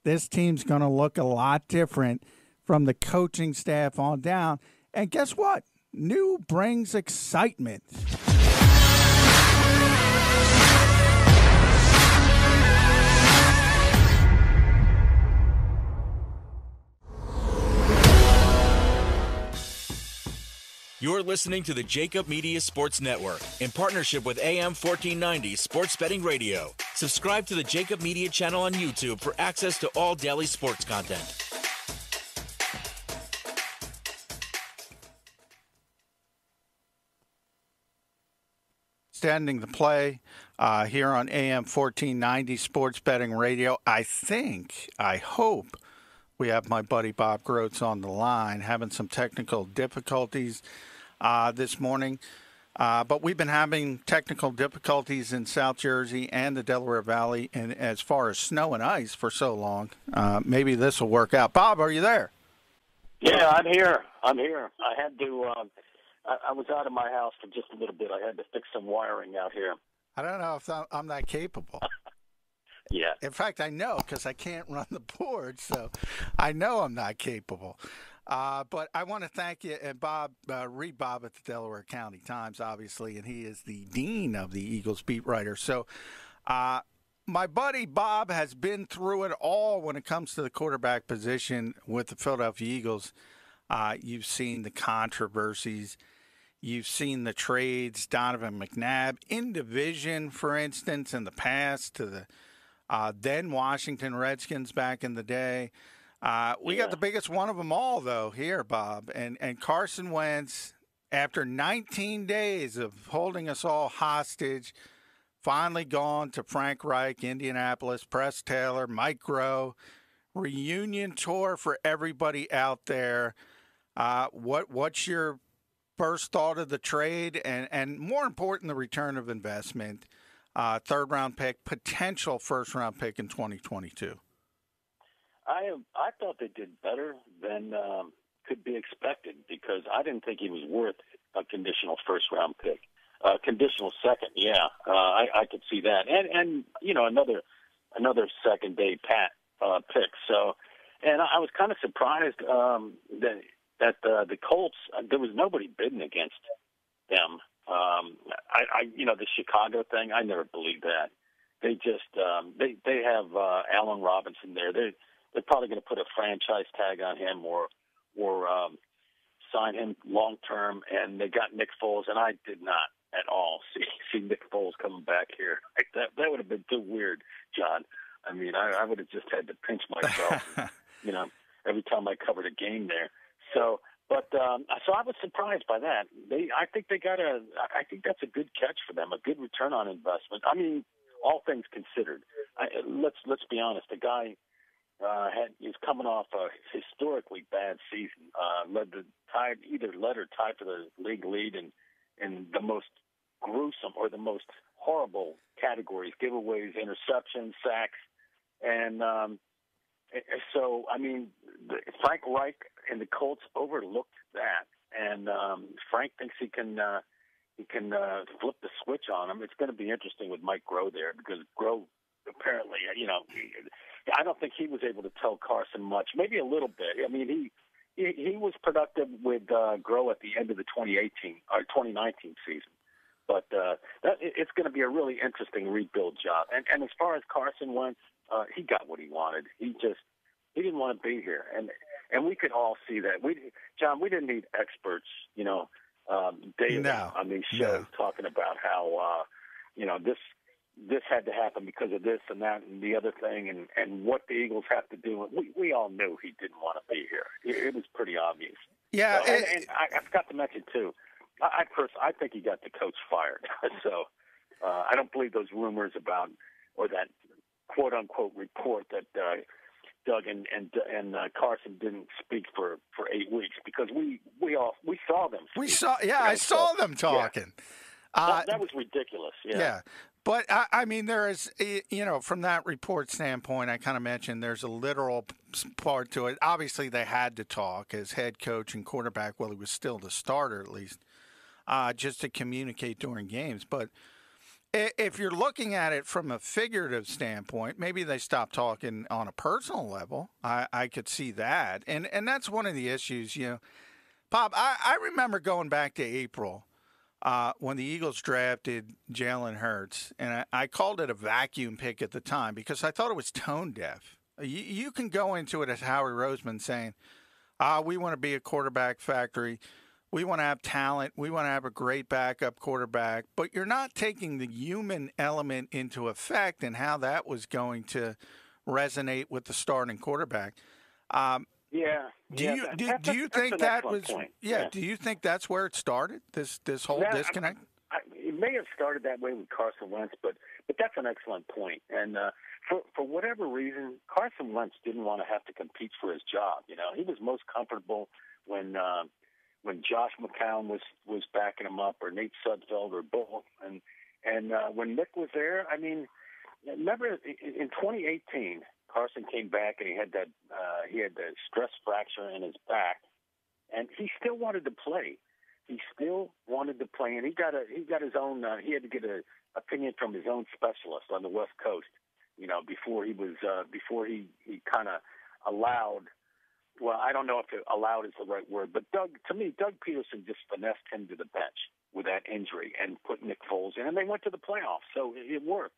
this team's going to look a lot different from the coaching staff on down. And guess what? New brings excitement. You're listening to the JAKIB Media Sports Network in partnership with AM 1490 Sports Betting Radio. Subscribe to the JAKIB Media channel on YouTube for access to all daily sports content. Standing the play here on AM 1490 Sports Betting Radio. I hope we have my buddy Bob Groats on the line, having some technical difficulties this morning. But we've been having technical difficulties in South Jersey and the Delaware Valley, and as far as snow and ice for so long. Maybe this will work out. Bob, are you there? Yeah, I'm here. I had to. I was out of my house for just a little bit. I had to fix some wiring out here. I don't know if I'm that capable. Yeah. In fact, I know because I can't run the board, so I know I'm not capable. But I want to thank you, and Bob, read Bob at the Delaware County Times, obviously, and he is the dean of the Eagles beat writer. So my buddy Bob has been through it all when it comes to the quarterback position with the Philadelphia Eagles. You've seen the controversies. You've seen the trades, Donovan McNabb in division, for instance, in the past to the then Washington Redskins back in the day. We got the biggest one of them all, though, here, Bob. And Carson Wentz, after 19 days of holding us all hostage, finally gone to Frank Reich, Indianapolis, Press Taylor, Mike Groh, reunion tour for everybody out there. What's your first thought of the trade and more important, the return of investment, third-round pick, potential first-round pick in 2022? I thought they did better than could be expected because I didn't think he was worth a conditional first-round pick. Conditional second, yeah, I could see that, and you know another second-day pick. So, and I was kind of surprised that the Colts, there was nobody bidding against them. The Chicago thing, I never believed that. They just they have Allen Robinson there. They're probably going to put a franchise tag on him or sign him long term. And they got Nick Foles, and I did not at all see Nick Foles coming back here. Like that would have been too weird, John. I mean, I would have just had to pinch myself, every time I covered a game there. So, but so I was surprised by that. I think that's a good catch for them, a good return on investment. I mean, all things considered, let's be honest. The guy is coming off a historically bad season. Led or tied for the league lead in the most gruesome or the most horrible categories: giveaways, interceptions, sacks, and so I mean, Frank Reich and the Colts overlooked that, and Frank thinks he can flip the switch on him. It's going to be interesting with Mike Groh there because Groh apparently, I don't think he was able to tell Carson much. Maybe a little bit. I mean, he was productive with Groh at the end of the 2018 or 2019 season. But it's going to be a really interesting rebuild job. And as far as Carson Wentz, he got what he wanted. He didn't want to be here, and we could all see that. John, we didn't need experts, daily on these shows talking about how this had to happen because of this and that and the other thing, and what the Eagles have to do. We all knew he didn't want to be here. It was pretty obvious. Yeah, and I forgot to mention too. I think he got the coach fired. So I don't believe those rumors about or that quote unquote report that Doug and Carson didn't speak for 8 weeks because we saw them. I saw them talking. Yeah. That was ridiculous. Yeah. But, I mean, there is, from that report standpoint, I kind of mentioned there's a literal part to it. Obviously, they had to talk as head coach and quarterback. Well, he was still the starter, at least, just to communicate during games. But if you're looking at it from a figurative standpoint, maybe they stopped talking on a personal level. I could see that. And that's one of the issues, Bob, I remember going back to April when the Eagles drafted Jalen Hurts, and I called it a vacuum pick at the time because I thought it was tone deaf. You can go into it as Howie Roseman saying, we want to be a quarterback factory. We want to have talent. We want to have a great backup quarterback. But you're not taking the human element into effect and how that was going to resonate with the starting quarterback. Do you think that was point. Yeah? Do you think that's where it started? This whole disconnect. It may have started that way with Carson Wentz, but that's an excellent point. And for whatever reason, Carson Wentz didn't want to have to compete for his job. He was most comfortable when Josh McCown was backing him up, or Nate Sudfeld, or both. And when Nick was there, I mean, remember in 2018, Carson came back and he had the stress fracture in his back, and he still wanted to play. And he got his own. He had to get an opinion from his own specialist on the West Coast, before he kind of allowed. Well, I don't know if allowed is the right word, but Doug Peterson just finessed him to the bench with that injury and put Nick Foles in, and they went to the playoffs, so it worked.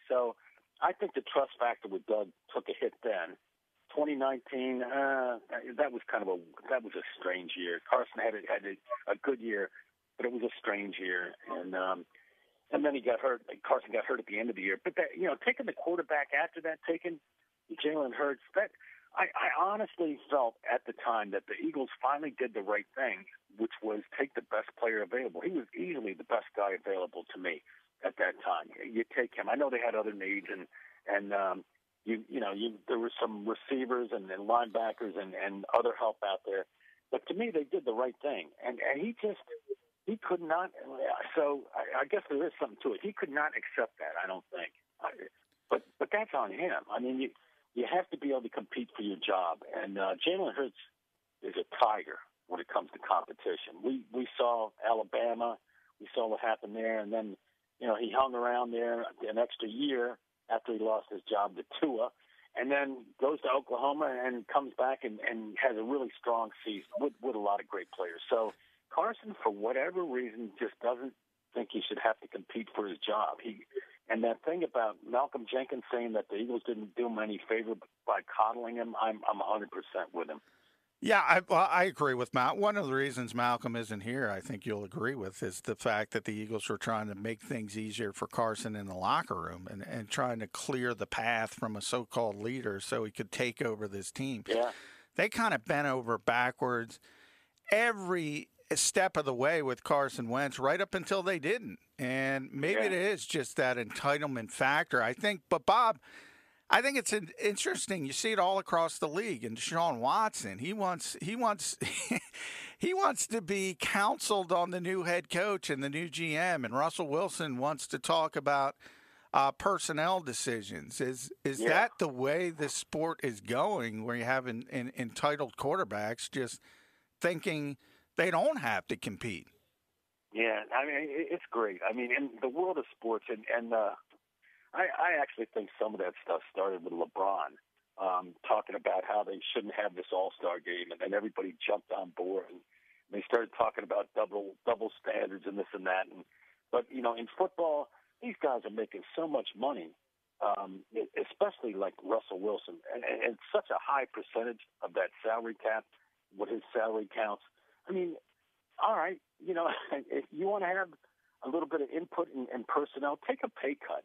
So I think the trust factor with Doug took a hit then. 2019, that was a strange year. Carson had a good year, but it was a strange year, and then he got hurt. Carson got hurt at the end of the year. But taking the quarterback after that, taking Jalen Hurts, I honestly felt at the time that the Eagles finally did the right thing, which was take the best player available. He was easily the best guy available to me at that time. You take him. I know they had other needs, and there were some receivers and linebackers and other help out there, but to me they did the right thing. And he could not. So I guess there is something to it. He could not accept that. I don't think. But that's on him. I mean, you have to be able to compete for your job. And Jalen Hurts is a tiger when it comes to competition. We saw Alabama. We saw what happened there. And then, he hung around there an extra year after he lost his job to Tua, and then goes to Oklahoma and comes back and has a really strong season with a lot of great players. So Carson, for whatever reason, just doesn't think he should have to compete for his job. And that thing about Malcolm Jenkins saying that the Eagles didn't do him any favor by coddling him, I'm 100% with him. Yeah, I agree with Matt. One of the reasons Malcolm isn't here, I think you'll agree with, is the fact that the Eagles were trying to make things easier for Carson in the locker room and trying to clear the path from a so-called leader so he could take over this team. Yeah. They kind of bent over backwards every step of the way with Carson Wentz right up until they didn't. And maybe it is just that entitlement factor, I think. But, Bob, I think it's interesting. You see it all across the league. And Deshaun Watson, he wants to be counseled on the new head coach and the new GM. And Russell Wilson wants to talk about personnel decisions. Is that the way this sport is going, where you have entitled quarterbacks just thinking they don't have to compete? Yeah, I mean, it's great. I mean, in the world of sports, and I actually think some of that stuff started with LeBron talking about how they shouldn't have this All-Star game, and then everybody jumped on board, and they started talking about double standards and this and that. But in football, these guys are making so much money, especially like Russell Wilson, and such a high percentage of that salary cap, what his salary counts. I mean, all right, if you want to have a little bit of input in personnel, take a pay cut.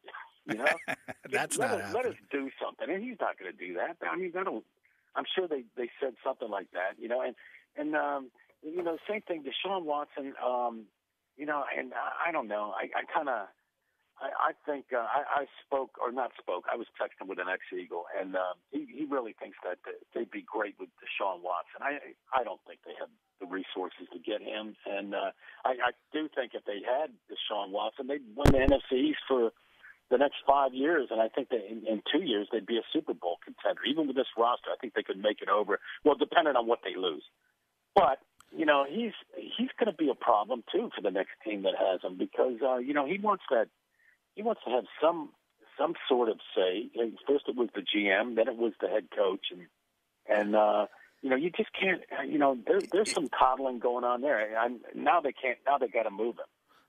That's let us do something, and he's not going to do that. I mean, I'm sure they said something like that, and same thing. Deshaun Watson, and I don't know. I think I spoke or not spoke. I was texting with an ex-Eagle, and he really thinks that they'd be great with Deshaun Watson. I don't think they have the resources to get him, and I do think if they had Deshaun Watson, they'd win the NFC East for the next 5 years, and I think that in 2 years they'd be a Super Bowl contender. Even with this roster, I think they could make it over. Well, depending on what they lose, but he's going to be a problem too for the next team that has him because he wants that. he wants to have some sort of say. First it was the GM, then it was the head coach, and you just can't. There's some coddling going on there. Now they can't. Now they got to move him.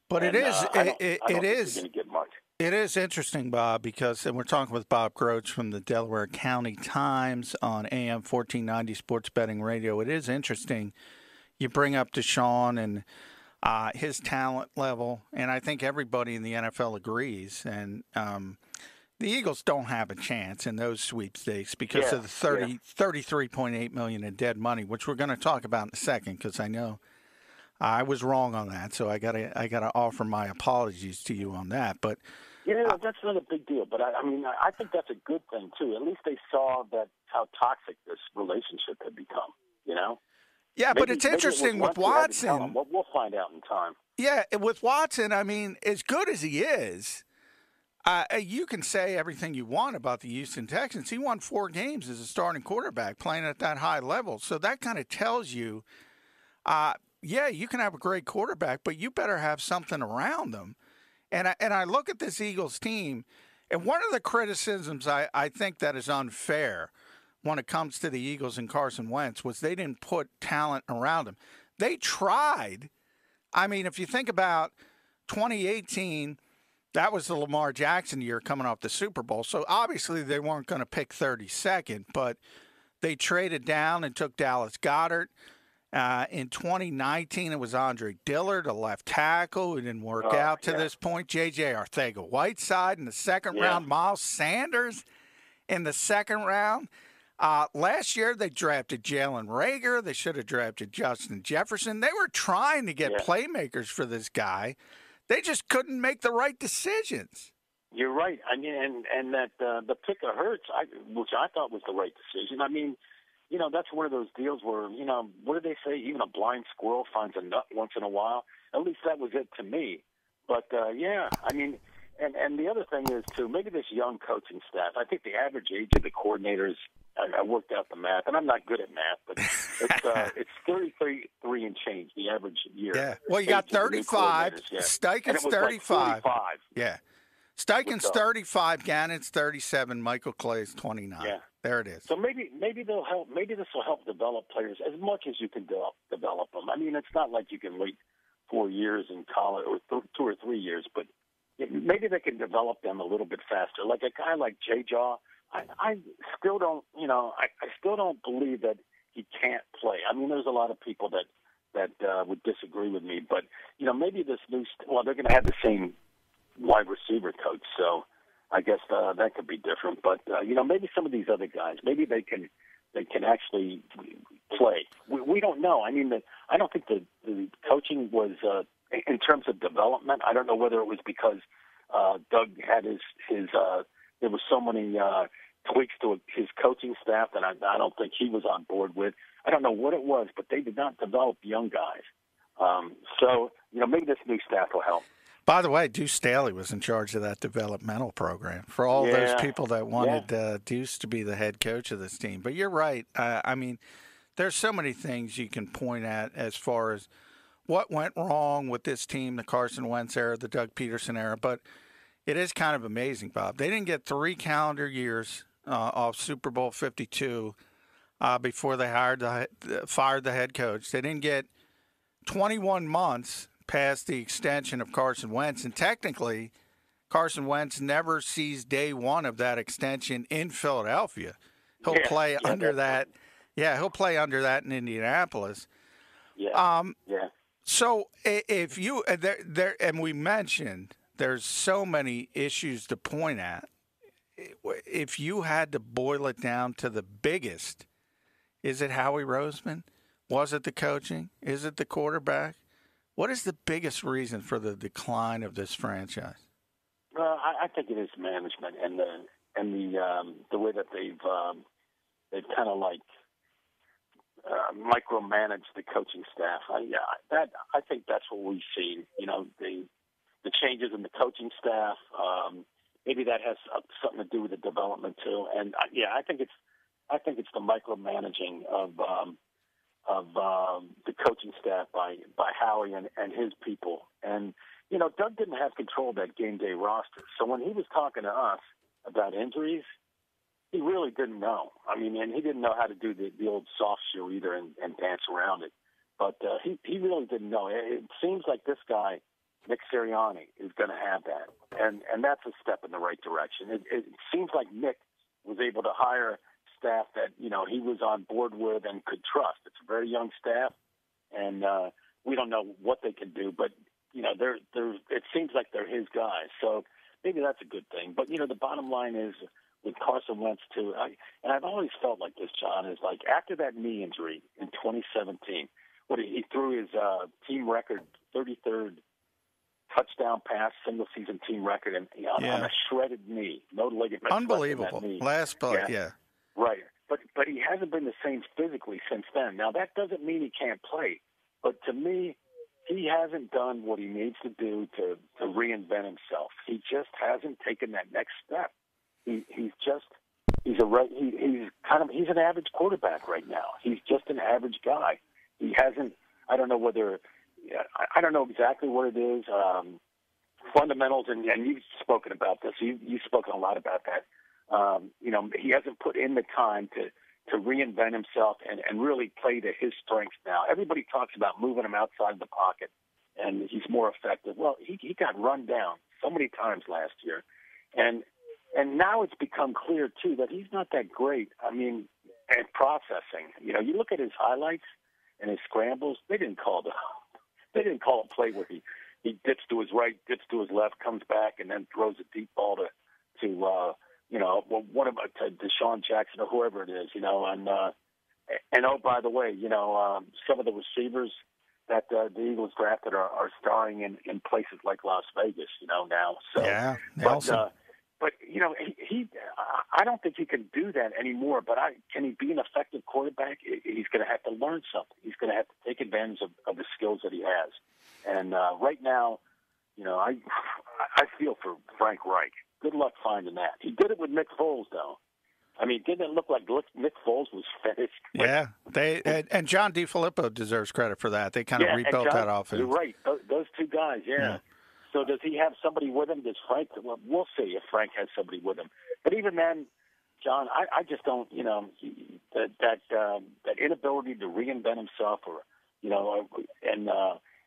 But and, it is. I don't it think is. they're going to get much. It is interesting, Bob, because and we're talking with Bob Groach from the Delaware County Times on AM 1490 Sports Betting Radio. It is interesting. You bring up Deshaun and his talent level, and I think everybody in the NFL agrees. And the Eagles don't have a chance in those sweepstakes because of the $33.8 million in dead money, which we're going to talk about in a second because I know I was wrong on that. So I gotta offer my apologies to you on that. But that's not a big deal. But I think that's a good thing too. At least they saw that how toxic this relationship had become. Yeah, but it's interesting with Watson. We'll find out in time. Yeah, with Watson, as good as he is, you can say everything you want about the Houston Texans. He won 4 games as a starting quarterback playing at that high level. So that kind of tells you, you can have a great quarterback, but you better have something around them. And I look at this Eagles team, and one of the criticisms I think that is unfair when it comes to the Eagles and Carson Wentz was they didn't put talent around him. They tried. If you think about 2018, that was the Lamar Jackson year coming off the Super Bowl. So obviously they weren't going to pick 32nd, but they traded down and took Dallas Goedert. In 2019, it was Andre Dillard, a left tackle who didn't work out to this point. J.J. Arcega-Whiteside in the second round. Miles Sanders in the second round. Last year, they drafted Jalen Reagor. They should have drafted Justin Jefferson. They were trying to get playmakers for this guy. They just couldn't make the right decisions. You're right. And that the pick of Hurts, which I thought was the right decision. That's one of those deals where, what do they say? Even a blind squirrel finds a nut once in a while. At least that was it to me. But, and the other thing is, too, maybe this young coaching staff, I think the average age of the coordinators, I worked out the math, and I'm not good at math, but it's 33 and change, the average year. Yeah. Well, you got 35. Steichen's 35. Like yeah. Steichen's 35. Gannon's 37. Michael Clay's 29. Yeah. There it is. So maybe they'll help. Maybe this will help develop players as much as you can develop them. It's not like you can wait 4 years in college or 2 or 3 years, but maybe they can develop them a little bit faster. Like a guy like J-Jaw, I still don't, I still don't believe that he can't play. There's a lot of people that would disagree with me, but maybe this they're going to have the same wide receiver coach, so I guess that could be different. But maybe some of these other guys, maybe they can actually play. We don't know. I don't think the coaching was in terms of development. I don't know whether it was because Doug had his there was so many tweaks to his coaching staff that I don't think he was on board with. I don't know what it was, but they did not develop young guys. So maybe this new staff will help. By the way, Deuce Staley was in charge of that developmental program for all those people that wanted Deuce to be the head coach of this team. But you're right. There's so many things you can point at as far as what went wrong with this team, the Carson Wentz era, the Doug Peterson era. But it is kind of amazing, Bob. They didn't get 3 calendar years off Super Bowl 52 before they fired the head coach. They didn't get 21 months past the extension of Carson Wentz. And technically, Carson Wentz never sees day one of that extension in Philadelphia. He'll play under that. Yeah, he'll play under that in Indianapolis. Yeah. So if you there, and we mentioned there's so many issues to point at. If you had to boil it down to the biggest, is it Howie Roseman? Was it the coaching? Is it the quarterback? What is the biggest reason for the decline of this franchise? Well, I think it is management and the way that they've kind of like micromanaged the coaching staff. I think that's what we've seen. The changes in the coaching staff. Maybe that has something to do with the development too. And I think it's the micromanaging of the coaching staff by Howie and his people. And Doug didn't have control of that game day roster. So when he was talking to us about injuries, he really didn't know. I mean, and he didn't know how to do the old soft shoe either and dance around it. But he really didn't know. It seems like this guy, Nick Sirianni, is going to have that. And that's a step in the right direction. It seems like Nick was able to hire staff that, he was on board with and could trust. It's a very young staff, and we don't know what they can do. But, it seems like they're his guys. So maybe that's a good thing. But, the bottom line is with Carson Wentz, too, and I've always felt like this, John, is like after that knee injury in 2017, he threw his team record 33rd touchdown pass, single season team record, and on a shredded knee, no ligament. Unbelievable. Last play, yeah. Right. But he hasn't been the same physically since then. Now, that doesn't mean he can't play, but to me, he hasn't done what he needs to do to reinvent himself. He just hasn't taken that next step. He's an average quarterback right now. He's just an average guy. He hasn't. I don't know exactly what it is. Fundamentals, and you've spoken about this. You've spoken a lot about that. He hasn't put in the time to reinvent himself and really play to his strengths now. Everybody talks about moving him outside of the pocket, and he's more effective. Well, he got run down so many times last year, and now it's become clear too that he's not that great. I mean, at processing. You look at his highlights and his scrambles. They didn't call a play where he dips to his right, dips to his left, comes back, and then throws a deep ball to Deshaun Jackson or whoever it is, and oh, by the way, some of the receivers that the Eagles drafted are starring in places like Las Vegas, now. So, yeah, but I don't think he can do that anymore. But can he be an effective quarterback? He's going to have to learn something. He's going to have to take advantage of the skills that he has. And right now, I feel for Frank Reich. Good luck finding that. He did it with Nick Foles, though. I mean, didn't it look like Nick Foles was finished? Yeah, and John DeFilippo deserves credit for that. They kind of rebuilt that offense. You're right. Those two guys, yeah. So does he have somebody with him? Does Frank? Well, we'll see if Frank has somebody with him. But even then, John, I just don't. That inability to reinvent himself,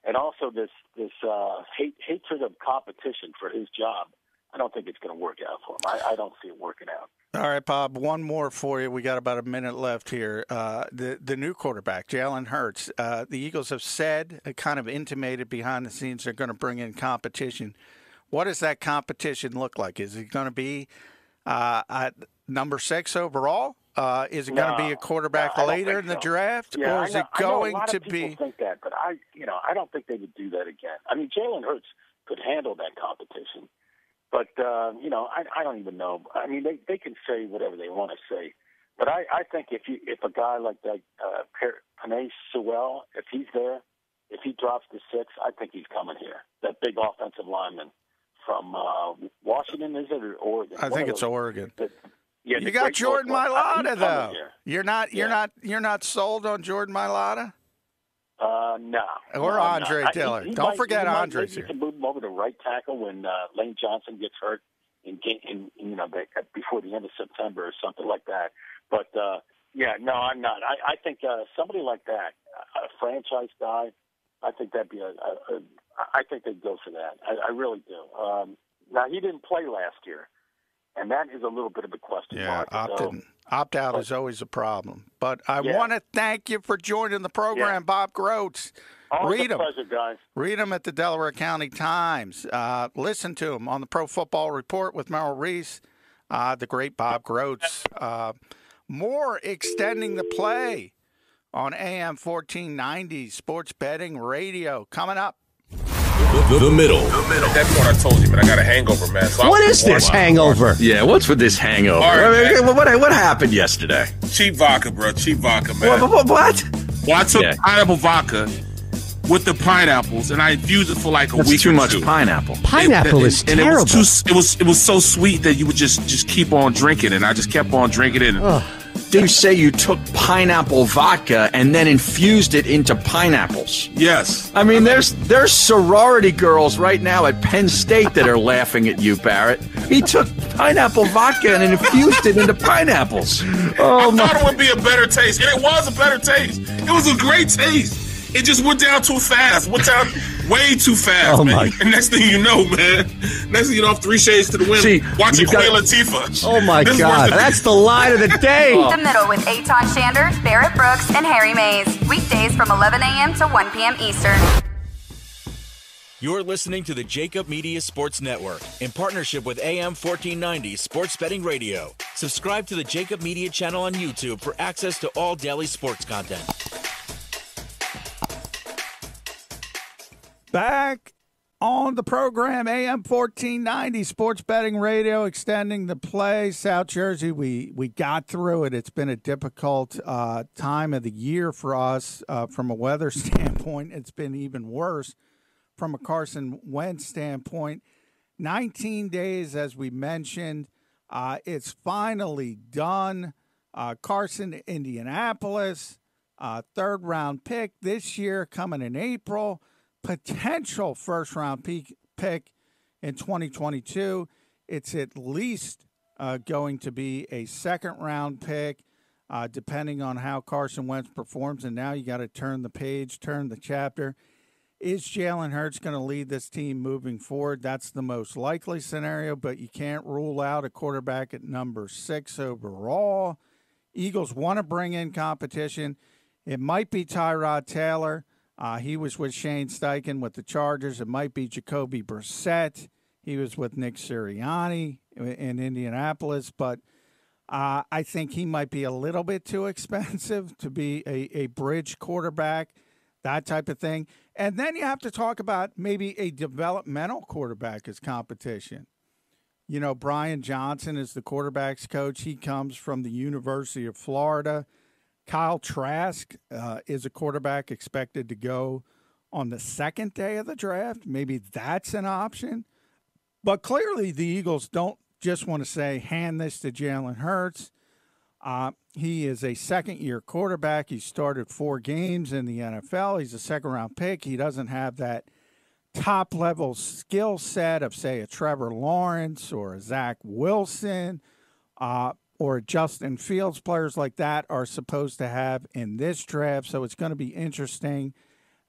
and also this hatred of competition for his job. I don't think it's going to work out for him. I don't see it working out. All right, Bob, one more for you. We got about a minute left here. The new quarterback, Jalen Hurts, the Eagles have said, kind of intimated behind the scenes, they're going to bring in competition. What does that competition look like? Is it going to be at number 6 overall? Is it going to be a quarterback later in the draft? Yeah, or is it going to be? I know a lot of people think that, but I don't think they would do that again. I mean, Jalen Hurts could handle that competition. But, I don't even know. I mean, they can say whatever they want to say. But I think if a guy like that, Penei Sewell, if he's there, if he drops to 6, I think he's coming here. That big offensive lineman from Washington, is it, or Oregon? I think it's Oregon. Yeah, you got Jordan Mailata, though. You're not sold on Jordan Mailata? No. Or Andre Dillard. Don't forget Andre's here. You can move him over to right tackle when Lane Johnson gets hurt before the end of September or something like that. But no, I'm not. I think somebody like that, a franchise guy, I think that'd be I think they'd go for that. I really do. Now he didn't play last year, and that is a little bit of a question mark. Opt-out is always a problem. But I want to thank you for joining the program, Bob Groats. Always a pleasure, guys. Read them at the Delaware County Times. Listen to them on the Pro Football Report with Merrill Reese, the great Bob Groats. More extending the play on AM 1490 Sports Betting Radio coming up. The middle. That's what I told you, man. I got a hangover, man. So what is this hangover? Yeah, what's with this hangover? Right, what happened yesterday? Cheap vodka, bro. Cheap vodka, man. What? Well, I took pineapple vodka with the pineapples, and I infused it for like a week or two. That's too much pineapple. Pineapple is terrible. It was so sweet that you would just keep on drinking, and I just kept on drinking it. do say you took pineapple vodka and then infused it into pineapples. Yes. I mean, there's sorority girls right now at Penn State that are laughing at you, Barrett. He took pineapple vodka and infused it into pineapples. I thought it would be a better taste, and it was a better taste. It was a great taste. It just went down too fast. Went down way too fast, man. And next thing you know, man, 3 Shades to the Wind, watching Queen Latifah. Oh, my God. That's the line of the day. The Middle with Eitan Shander, Barrett Brooks, and Harry Mays. Weekdays from 11 a.m. to 1 p.m. Eastern. You're listening to the JAKIB Media Sports Network in partnership with AM 1490 Sports Betting Radio. Subscribe to the JAKIB Media channel on YouTube for access to all daily sports content. Back on the program, AM 1490 Sports Betting Radio, extending the play. South Jersey, we got through it. It's been a difficult time of the year for us from a weather standpoint. It's been even worse from a Carson Wentz standpoint. 19 days, as we mentioned. It's finally done. Carson to Indianapolis, third-round pick this year coming in April. Potential first-round pick in 2022. It's at least going to be a second-round pick, depending on how Carson Wentz performs. And now you got to turn the page, turn the chapter. Is Jalen Hurts going to lead this team moving forward? That's the most likely scenario, but you can't rule out a quarterback at number 6 overall. Eagles want to bring in competition. It might be Tyrod Taylor. He was with Shane Steichen with the Chargers. It might be Jacoby Brissett. He was with Nick Sirianni in Indianapolis. But I think he might be a little bit too expensive to be a bridge quarterback, that type of thing. And then you have to talk about maybe a developmental quarterback as competition. You know, Brian Johnson is the quarterback's coach. He comes from the University of Florida. Kyle Trask is a quarterback expected to go on the second day of the draft. Maybe that's an option. But clearly the Eagles don't just want to say, hand this to Jalen Hurts. He is a second-year quarterback. He started 4 games in the NFL. He's a second-round pick. He doesn't have that top-level skill set of, say, a Trevor Lawrence or a Zach Wilson or Justin Fields. Players like that are supposed to have in this draft. So it's going to be interesting.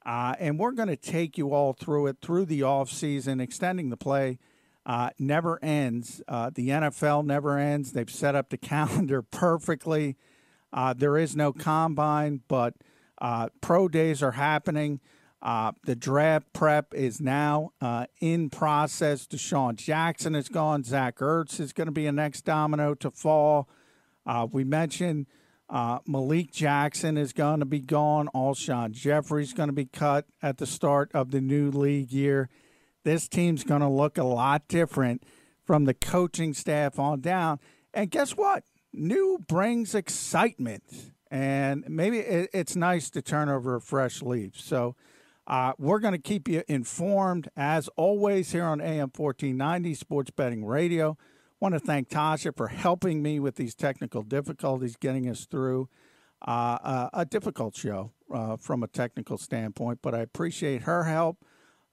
And we're going to take you all through it through the offseason. Extending the play never ends. The NFL never ends. They've set up the calendar perfectly. There is no combine, but pro days are happening. The draft prep is now in process. Deshaun Jackson is gone. Zach Ertz is going to be a next domino to fall. We mentioned Malik Jackson is going to be gone. Alshon Jeffrey is going to be cut at the start of the new league year. This team's going to look a lot different from the coaching staff on down. And guess what? New brings excitement. And maybe it's nice to turn over a fresh leaf. So we're going to keep you informed, as always, here on AM 1490 Sports Betting Radio. Want to thank Tasha for helping me with these technical difficulties, getting us through a difficult show from a technical standpoint. But I appreciate her help.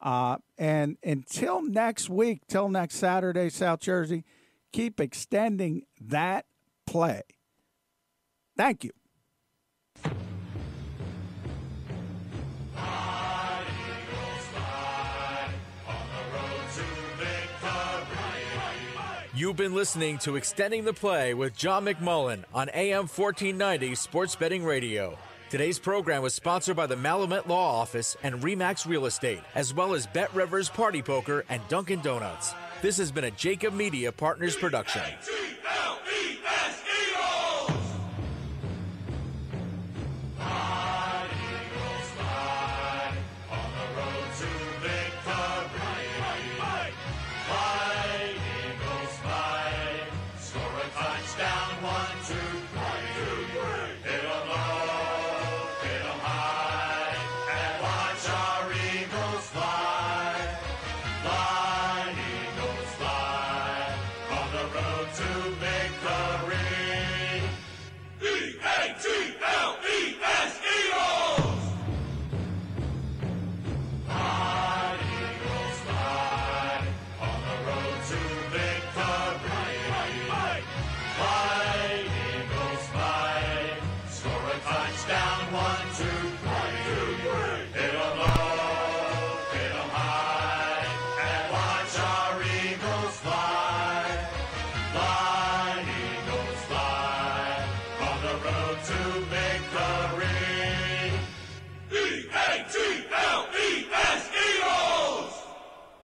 And until next week, till next Saturday, South Jersey, keep extending that play. Thank you. You've been listening to Extending the Play with John McMullen on AM 1490 Sports Betting Radio. Today's program was sponsored by the Malumet Law Office and RE/MAX Real Estate, as well as Bet Rivers Party Poker and Dunkin' Donuts. This has been a JAKIB Media Partners production. To Touchdown, 1, 2, 3.